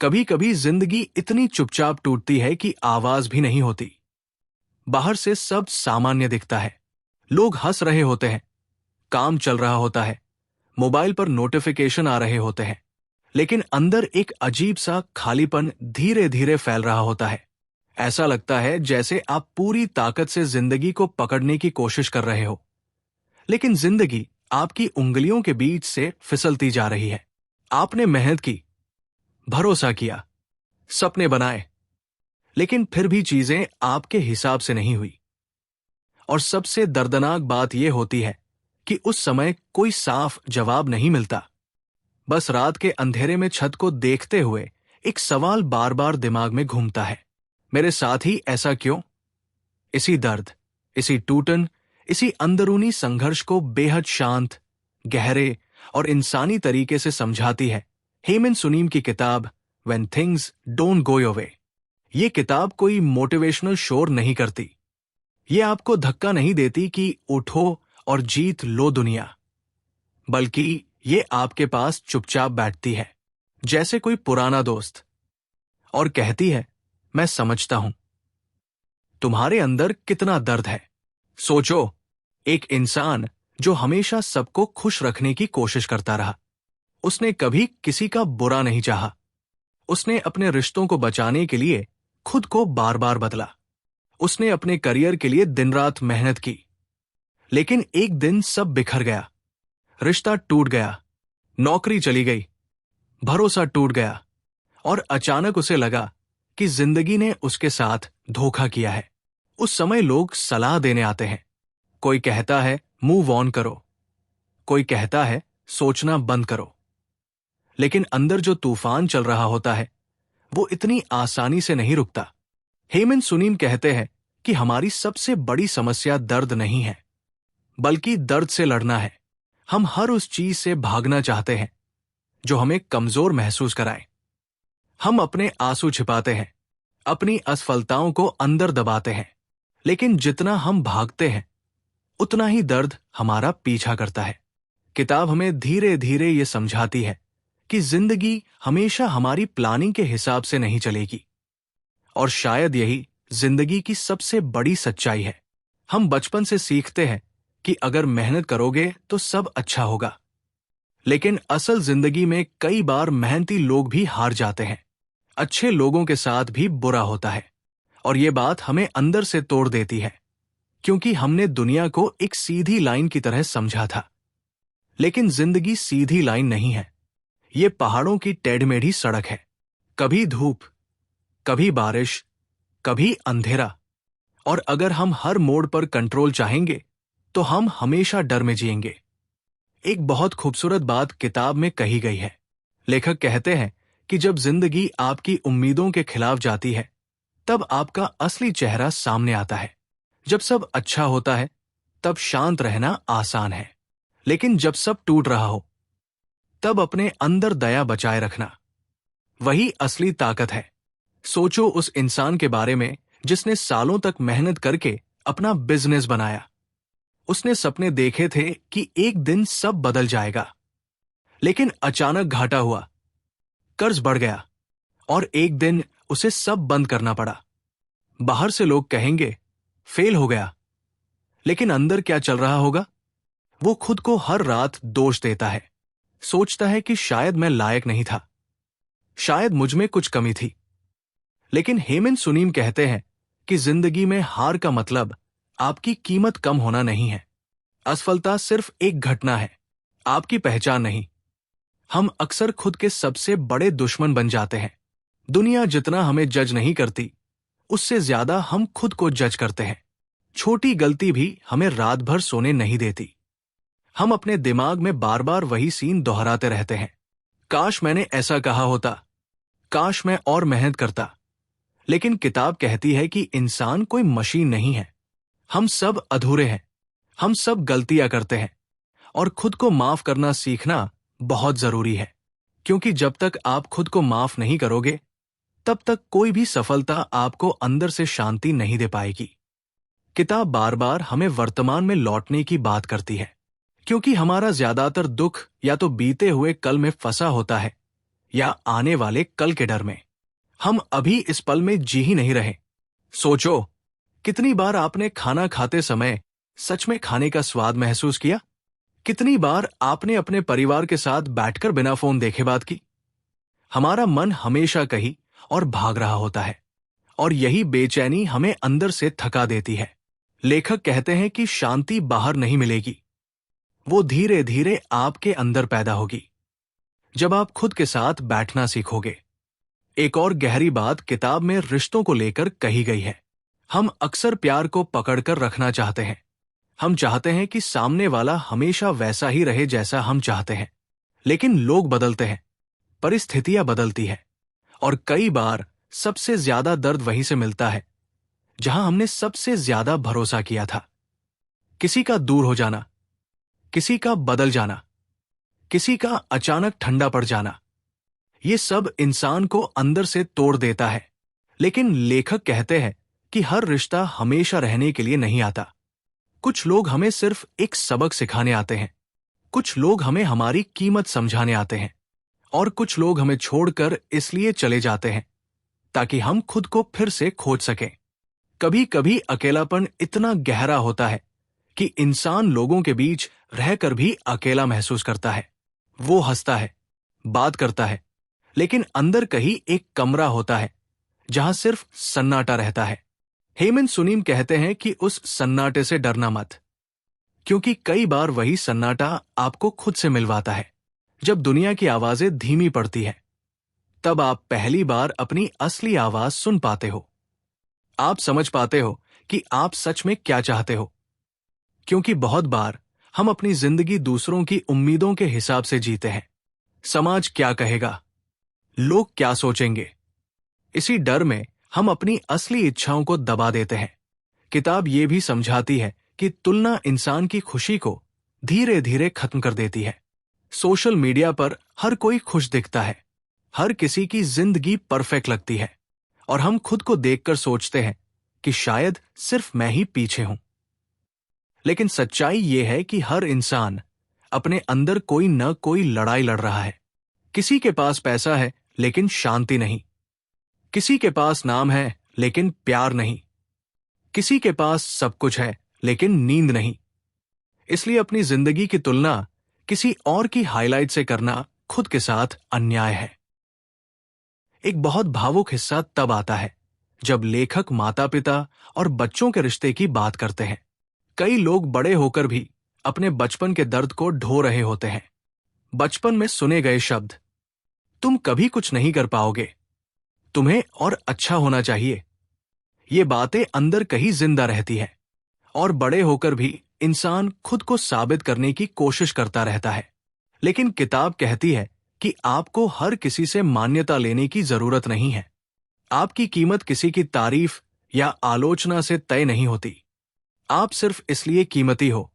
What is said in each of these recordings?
कभी कभी जिंदगी इतनी चुपचाप टूटती है कि आवाज भी नहीं होती। बाहर से सब सामान्य दिखता है, लोग हंस रहे होते हैं, काम चल रहा होता है, मोबाइल पर नोटिफिकेशन आ रहे होते हैं, लेकिन अंदर एक अजीब सा खालीपन धीरे धीरे फैल रहा होता है। ऐसा लगता है जैसे आप पूरी ताकत से जिंदगी को पकड़ने की कोशिश कर रहे हो, लेकिन जिंदगी आपकी उंगलियों के बीच से फिसलती जा रही है। आपने मेहनत की, भरोसा किया, सपने बनाए, लेकिन फिर भी चीजें आपके हिसाब से नहीं हुई। और सबसे दर्दनाक बात यह होती है कि उस समय कोई साफ जवाब नहीं मिलता। बस रात के अंधेरे में छत को देखते हुए एक सवाल बार बार दिमाग में घूमता है, मेरे साथ ही ऐसा क्यों? इसी दर्द, इसी टूटन, इसी अंदरूनी संघर्ष को बेहद शांत, गहरे और इंसानी तरीके से समझाती है हेमंत सुनीम की किताब when things don't go your way. ये किताब कोई मोटिवेशनल शोर नहीं करती। ये आपको धक्का नहीं देती कि उठो और जीत लो दुनिया, बल्कि ये आपके पास चुपचाप बैठती है जैसे कोई पुराना दोस्त, और कहती है, मैं समझता हूं तुम्हारे अंदर कितना दर्द है। सोचो, एक इंसान जो हमेशा सबको खुश रखने की कोशिश करता रहा, उसने कभी किसी का बुरा नहीं चाहा। उसने अपने रिश्तों को बचाने के लिए खुद को बार बार बदला। उसने अपने करियर के लिए दिन रात मेहनत की, लेकिन एक दिन सब बिखर गया। रिश्ता टूट गया, नौकरी चली गई, भरोसा टूट गया, और अचानक उसे लगा कि जिंदगी ने उसके साथ धोखा किया है। उस समय लोग सलाह देने आते हैं। कोई कहता है मूव ऑन करो, कोई कहता है सोचना बंद करो, लेकिन अंदर जो तूफान चल रहा होता है वो इतनी आसानी से नहीं रुकता। हेमंत सुनीम कहते हैं कि हमारी सबसे बड़ी समस्या दर्द नहीं है, बल्कि दर्द से लड़ना है। हम हर उस चीज से भागना चाहते हैं जो हमें कमजोर महसूस कराए। हम अपने आंसू छिपाते हैं, अपनी असफलताओं को अंदर दबाते हैं, लेकिन जितना हम भागते हैं उतना ही दर्द हमारा पीछा करता है। किताब हमें धीरे धीरे ये समझाती है कि जिंदगी हमेशा हमारी प्लानिंग के हिसाब से नहीं चलेगी, और शायद यही जिंदगी की सबसे बड़ी सच्चाई है। हम बचपन से सीखते हैं कि अगर मेहनत करोगे तो सब अच्छा होगा, लेकिन असल जिंदगी में कई बार मेहनती लोग भी हार जाते हैं, अच्छे लोगों के साथ भी बुरा होता है, और ये बात हमें अंदर से तोड़ देती है, क्योंकि हमने दुनिया को एक सीधी लाइन की तरह समझा था। लेकिन जिंदगी सीधी लाइन नहीं है, ये पहाड़ों की टेढ़मेढ़ी सड़क है। कभी धूप, कभी बारिश, कभी अंधेरा, और अगर हम हर मोड़ पर कंट्रोल चाहेंगे तो हम हमेशा डर में जिएंगे। एक बहुत खूबसूरत बात किताब में कही गई है। लेखक कहते हैं कि जब जिंदगी आपकी उम्मीदों के खिलाफ जाती है तब आपका असली चेहरा सामने आता है। जब सब अच्छा होता है तब शांत रहना आसान है, लेकिन जब सब टूट रहा हो तब अपने अंदर दया बचाए रखना वही असली ताकत है। सोचो उस इंसान के बारे में जिसने सालों तक मेहनत करके अपना बिजनेस बनाया। उसने सपने देखे थे कि एक दिन सब बदल जाएगा, लेकिन अचानक घाटा हुआ, कर्ज बढ़ गया, और एक दिन उसे सब बंद करना पड़ा। बाहर से लोग कहेंगे फेल हो गया, लेकिन अंदर क्या चल रहा होगा? वो खुद को हर रात दोष देता है, सोचता है कि शायद मैं लायक नहीं था, शायद मुझ में कुछ कमी थी। लेकिन हेमंत सुनीम कहते हैं कि जिंदगी में हार का मतलब आपकी कीमत कम होना नहीं है। असफलता सिर्फ एक घटना है, आपकी पहचान नहीं। हम अक्सर खुद के सबसे बड़े दुश्मन बन जाते हैं। दुनिया जितना हमें जज नहीं करती, उससे ज्यादा हम खुद को जज करते हैं। छोटी गलती भी हमें रात भर सोने नहीं देती। हम अपने दिमाग में बार बार वही सीन दोहराते रहते हैं। काश मैंने ऐसा कहा होता, काश मैं और मेहनत करता। लेकिन किताब कहती है कि इंसान कोई मशीन नहीं है। हम सब अधूरे हैं, हम सब गलतियां करते हैं, और खुद को माफ करना सीखना बहुत जरूरी है, क्योंकि जब तक आप खुद को माफ नहीं करोगे तब तक कोई भी सफलता आपको अंदर से शांति नहीं दे पाएगी। किताब बार बार हमें वर्तमान में लौटने की बात करती है, क्योंकि हमारा ज्यादातर दुख या तो बीते हुए कल में फंसा होता है या आने वाले कल के डर में। हम अभी इस पल में जी ही नहीं रहे। सोचो, कितनी बार आपने खाना खाते समय सच में खाने का स्वाद महसूस किया? कितनी बार आपने अपने परिवार के साथ बैठकर बिना फोन देखे बात की? हमारा मन हमेशा कहीं और भाग रहा होता है, और यही बेचैनी हमें अंदर से थका देती है। लेखक कहते हैं कि शांति बाहर नहीं मिलेगी, वो धीरे धीरे आपके अंदर पैदा होगी, जब आप खुद के साथ बैठना सीखोगे। एक और गहरी बात किताब में रिश्तों को लेकर कही गई है। हम अक्सर प्यार को पकड़कर रखना चाहते हैं। हम चाहते हैं कि सामने वाला हमेशा वैसा ही रहे जैसा हम चाहते हैं। लेकिन लोग बदलते हैं, परिस्थितियां बदलती है, और कई बार सबसे ज्यादा दर्द वहीं से मिलता है जहां हमने सबसे ज्यादा भरोसा किया था। किसी का दूर हो जाना, किसी का बदल जाना, किसी का अचानक ठंडा पड़ जाना, ये सब इंसान को अंदर से तोड़ देता है। लेकिन लेखक कहते हैं कि हर रिश्ता हमेशा रहने के लिए नहीं आता। कुछ लोग हमें सिर्फ एक सबक सिखाने आते हैं, कुछ लोग हमें हमारी कीमत समझाने आते हैं, और कुछ लोग हमें छोड़कर इसलिए चले जाते हैं ताकि हम खुद को फिर से खोज सकें। कभी कभी अकेलापन इतना गहरा होता है कि इंसान लोगों के बीच रहकर भी अकेला महसूस करता है। वो हंसता है, बात करता है, लेकिन अंदर कहीं एक कमरा होता है जहां सिर्फ सन्नाटा रहता है। हेमंत सुनीम कहते हैं कि उस सन्नाटे से डरना मत, क्योंकि कई बार वही सन्नाटा आपको खुद से मिलवाता है। जब दुनिया की आवाजें धीमी पड़ती है, तब आप पहली बार अपनी असली आवाज सुन पाते हो। आप समझ पाते हो कि आप सच में क्या चाहते हो, क्योंकि बहुत बार हम अपनी जिंदगी दूसरों की उम्मीदों के हिसाब से जीते हैं। समाज क्या कहेगा, लोग क्या सोचेंगे, इसी डर में हम अपनी असली इच्छाओं को दबा देते हैं। किताब ये भी समझाती है कि तुलना इंसान की खुशी को धीरे धीरे खत्म कर देती है। सोशल मीडिया पर हर कोई खुश दिखता है, हर किसी की जिंदगी परफेक्ट लगती है, और हम खुद को देखकर सोचते हैं कि शायद सिर्फ मैं ही पीछे हूं। लेकिन सच्चाई ये है कि हर इंसान अपने अंदर कोई न कोई लड़ाई लड़ रहा है। किसी के पास पैसा है लेकिन शांति नहीं, किसी के पास नाम है लेकिन प्यार नहीं, किसी के पास सब कुछ है लेकिन नींद नहीं। इसलिए अपनी जिंदगी की तुलना किसी और की हाइलाइट से करना खुद के साथ अन्याय है। एक बहुत भावुक हिस्सा तब आता है जब लेखक माता पिता और बच्चों के रिश्ते की बात करते हैं। कई लोग बड़े होकर भी अपने बचपन के दर्द को ढो रहे होते हैं। बचपन में सुने गए शब्द, तुम कभी कुछ नहीं कर पाओगे, तुम्हें और अच्छा होना चाहिए, ये बातें अंदर कहीं जिंदा रहती है, और बड़े होकर भी इंसान खुद को साबित करने की कोशिश करता रहता है। लेकिन किताब कहती है कि आपको हर किसी से मान्यता लेने की जरूरत नहीं है। आपकी कीमत किसी की तारीफ या आलोचना से तय नहीं होती। आप सिर्फ इसलिए कीमती हो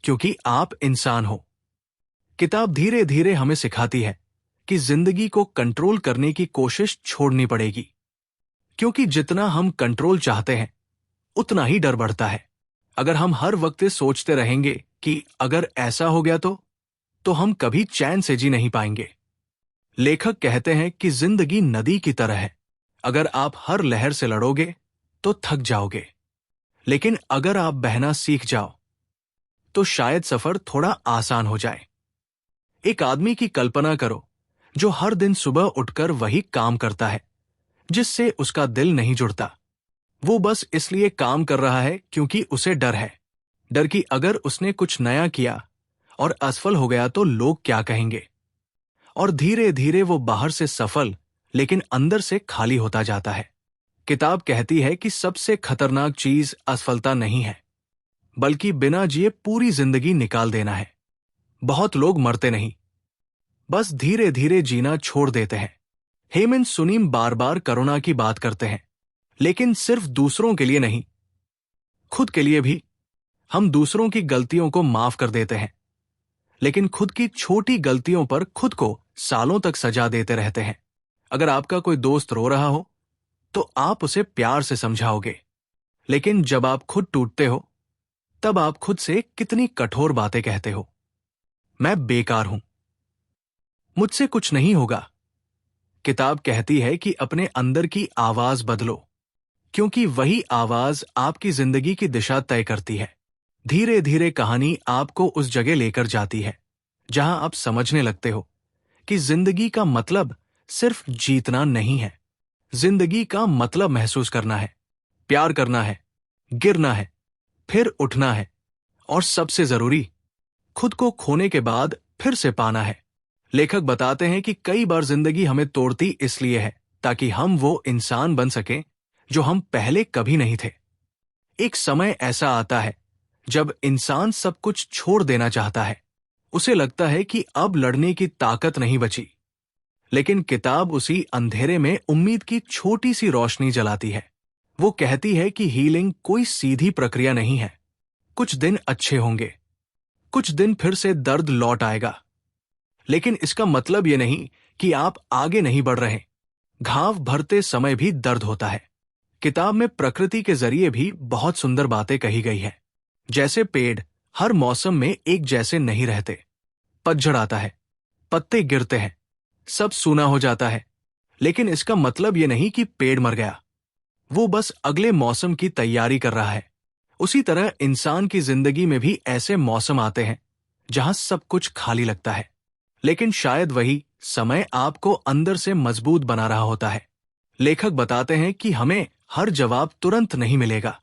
क्योंकि आप इंसान हो। किताब धीरे धीरे हमें सिखाती है कि जिंदगी को कंट्रोल करने की कोशिश छोड़नी पड़ेगी, क्योंकि जितना हम कंट्रोल चाहते हैं उतना ही डर बढ़ता है। अगर हम हर वक्त सोचते रहेंगे कि अगर ऐसा हो गया तो हम कभी चैन से जी नहीं पाएंगे। लेखक कहते हैं कि जिंदगी नदी की तरह है, अगर आप हर लहर से लड़ोगे तो थक जाओगे, लेकिन अगर आप बहना सीख जाओ तो शायद सफर थोड़ा आसान हो जाए। एक आदमी की कल्पना करो जो हर दिन सुबह उठकर वही काम करता है जिससे उसका दिल नहीं जुड़ता। वो बस इसलिए काम कर रहा है क्योंकि उसे डर है, डर कि अगर उसने कुछ नया किया और असफल हो गया तो लोग क्या कहेंगे। और धीरे धीरे वो बाहर से सफल लेकिन अंदर से खाली होता जाता है। किताब कहती है कि सबसे खतरनाक चीज असफलता नहीं है, बल्कि बिना जिए पूरी जिंदगी निकाल देना है। बहुत लोग मरते नहीं, बस धीरे धीरे जीना छोड़ देते हैं। हेमंत सुनीम बार बार करुणा की बात करते हैं, लेकिन सिर्फ दूसरों के लिए नहीं, खुद के लिए भी। हम दूसरों की गलतियों को माफ कर देते हैं, लेकिन खुद की छोटी गलतियों पर खुद को सालों तक सजा देते रहते हैं। अगर आपका कोई दोस्त रो रहा हो तो आप उसे प्यार से समझाओगे, लेकिन जब आप खुद टूटते हो तब आप खुद से कितनी कठोर बातें कहते हो। मैं बेकार हूं, मुझसे कुछ नहीं होगा, किताब कहती है कि अपने अंदर की आवाज बदलो, क्योंकि वही आवाज आपकी जिंदगी की दिशा तय करती है। धीरे धीरे कहानी आपको उस जगह लेकर जाती है जहां आप समझने लगते हो कि जिंदगी का मतलब सिर्फ जीतना नहीं है। जिंदगी का मतलब महसूस करना है, प्यार करना है, गिरना है, फिर उठना है, और सबसे जरूरी, खुद को खोने के बाद फिर से पाना है। लेखक बताते हैं कि कई बार जिंदगी हमें तोड़ती इसलिए है ताकि हम वो इंसान बन सकें जो हम पहले कभी नहीं थे। एक समय ऐसा आता है जब इंसान सब कुछ छोड़ देना चाहता है। उसे लगता है कि अब लड़ने की ताकत नहीं बची। लेकिन किताब उसी अंधेरे में उम्मीद की छोटी सी रोशनी जलाती है। वो कहती है कि हीलिंग कोई सीधी प्रक्रिया नहीं है। कुछ दिन अच्छे होंगे, कुछ दिन फिर से दर्द लौट आएगा, लेकिन इसका मतलब ये नहीं कि आप आगे नहीं बढ़ रहे। घाव भरते समय भी दर्द होता है। किताब में प्रकृति के जरिए भी बहुत सुंदर बातें कही गई है। जैसे पेड़ हर मौसम में एक जैसे नहीं रहते। पतझड़ आता है, पत्ते गिरते हैं, सब सूना हो जाता है, लेकिन इसका मतलब ये नहीं कि पेड़ मर गया। वो बस अगले मौसम की तैयारी कर रहा है। उसी तरह इंसान की जिंदगी में भी ऐसे मौसम आते हैं जहां सब कुछ खाली लगता है, लेकिन शायद वही समय आपको अंदर से मजबूत बना रहा होता है। लेखक बताते हैं कि हमें हर जवाब तुरंत नहीं मिलेगा।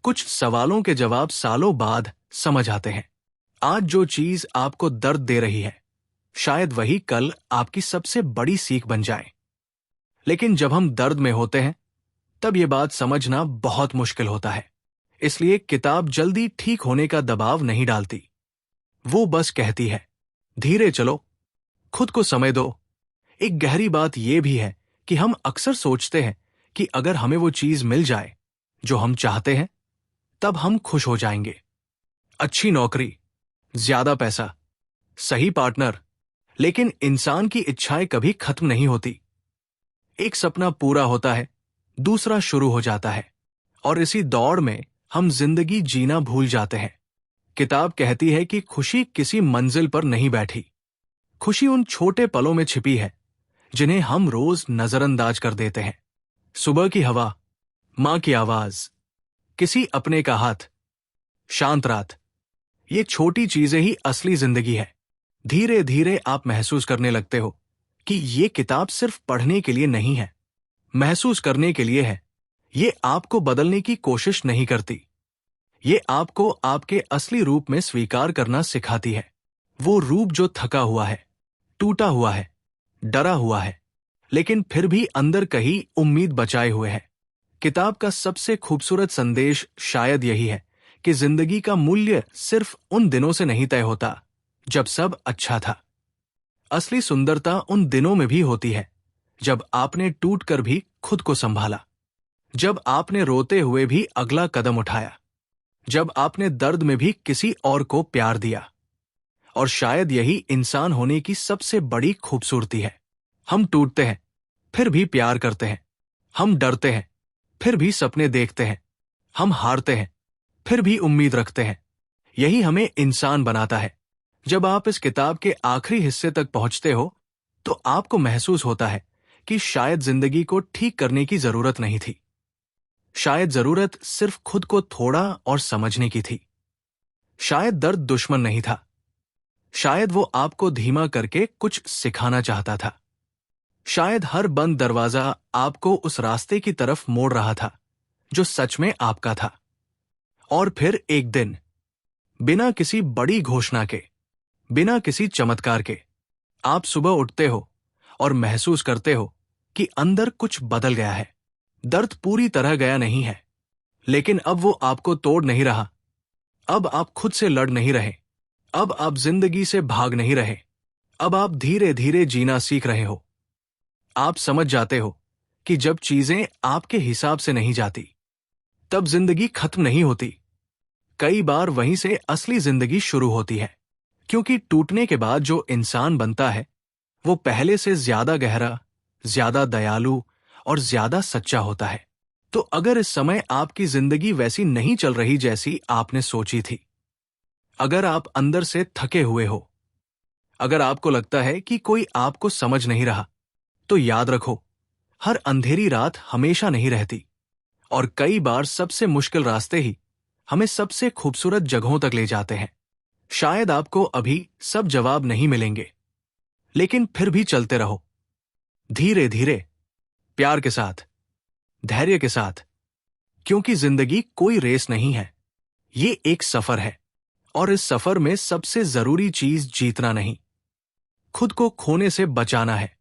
कुछ सवालों के जवाब सालों बाद समझ आते हैं। आज जो चीज आपको दर्द दे रही है, शायद वही कल आपकी सबसे बड़ी सीख बन जाए। लेकिन जब हम दर्द में होते हैं, तब ये बात समझना बहुत मुश्किल होता है। इसलिए किताब जल्दी ठीक होने का दबाव नहीं डालती। वो बस कहती है, धीरे चलो, खुद को समय दो। एक गहरी बात यह भी है कि हम अक्सर सोचते हैं कि अगर हमें वो चीज मिल जाए जो हम चाहते हैं, तब हम खुश हो जाएंगे। अच्छी नौकरी, ज्यादा पैसा, सही पार्टनर। लेकिन इंसान की इच्छाएं कभी खत्म नहीं होती। एक सपना पूरा होता है, दूसरा शुरू हो जाता है, और इसी दौड़ में हम जिंदगी जीना भूल जाते हैं। किताब कहती है कि खुशी किसी मंजिल पर नहीं बैठी। खुशी उन छोटे पलों में छिपी है जिन्हें हम रोज नजरअंदाज कर देते हैं। सुबह की हवा, मां की आवाज, किसी अपने का हाथ, शांत रात। ये छोटी चीजें ही असली जिंदगी है। धीरे धीरे आप महसूस करने लगते हो कि ये किताब सिर्फ पढ़ने के लिए नहीं है, महसूस करने के लिए है। ये आपको बदलने की कोशिश नहीं करती। ये आपको आपके असली रूप में स्वीकार करना सिखाती है। वो रूप जो थका हुआ है, टूटा हुआ है, डरा हुआ है, लेकिन फिर भी अंदर कहीं उम्मीद बचाए हुए है। किताब का सबसे खूबसूरत संदेश शायद यही है कि जिंदगी का मूल्य सिर्फ उन दिनों से नहीं तय होता जब सब अच्छा था। असली सुंदरता उन दिनों में भी होती है जब आपने टूटकर भी खुद को संभाला, जब आपने रोते हुए भी अगला कदम उठाया, जब आपने दर्द में भी किसी और को प्यार दिया। और शायद यही इंसान होने की सबसे बड़ी खूबसूरती है। हम टूटते हैं, फिर भी प्यार करते हैं। हम डरते हैं, फिर भी सपने देखते हैं। हम हारते हैं, फिर भी उम्मीद रखते हैं। यही हमें इंसान बनाता है। जब आप इस किताब के आखिरी हिस्से तक पहुंचते हो, तो आपको महसूस होता है कि शायद जिंदगी को ठीक करने की जरूरत नहीं थी। शायद जरूरत सिर्फ खुद को थोड़ा और समझने की थी। शायद दर्द दुश्मन नहीं था। शायद वो आपको धीमा करके कुछ सिखाना चाहता था। शायद हर बंद दरवाजा आपको उस रास्ते की तरफ मोड़ रहा था जो सच में आपका था। और फिर एक दिन, बिना किसी बड़ी घोषणा के, बिना किसी चमत्कार के, आप सुबह उठते हो और महसूस करते हो कि अंदर कुछ बदल गया है। दर्द पूरी तरह गया नहीं है, लेकिन अब वो आपको तोड़ नहीं रहा। अब आप खुद से लड़ नहीं रहे। अब आप जिंदगी से भाग नहीं रहे। अब आप धीरे धीरे जीना सीख रहे हो। आप समझ जाते हो कि जब चीजें आपके हिसाब से नहीं जाती, तब जिंदगी खत्म नहीं होती। कई बार वहीं से असली जिंदगी शुरू होती है, क्योंकि टूटने के बाद जो इंसान बनता है, वो पहले से ज्यादा गहरा, ज्यादा दयालु और ज्यादा सच्चा होता है। तो अगर इस समय आपकी जिंदगी वैसी नहीं चल रही जैसी आपने सोची थी, अगर आप अंदर से थके हुए हो, अगर आपको लगता है कि कोई आपको समझ नहीं रहा, तो याद रखो, हर अंधेरी रात हमेशा नहीं रहती, और कई बार सबसे मुश्किल रास्ते ही हमें सबसे खूबसूरत जगहों तक ले जाते हैं। शायद आपको अभी सब जवाब नहीं मिलेंगे, लेकिन फिर भी चलते रहो, धीरे धीरे, प्यार के साथ, धैर्य के साथ, क्योंकि जिंदगी कोई रेस नहीं है, ये एक सफर है। और इस सफर में सबसे जरूरी चीज जीतना नहीं, खुद को खोने से बचाना है।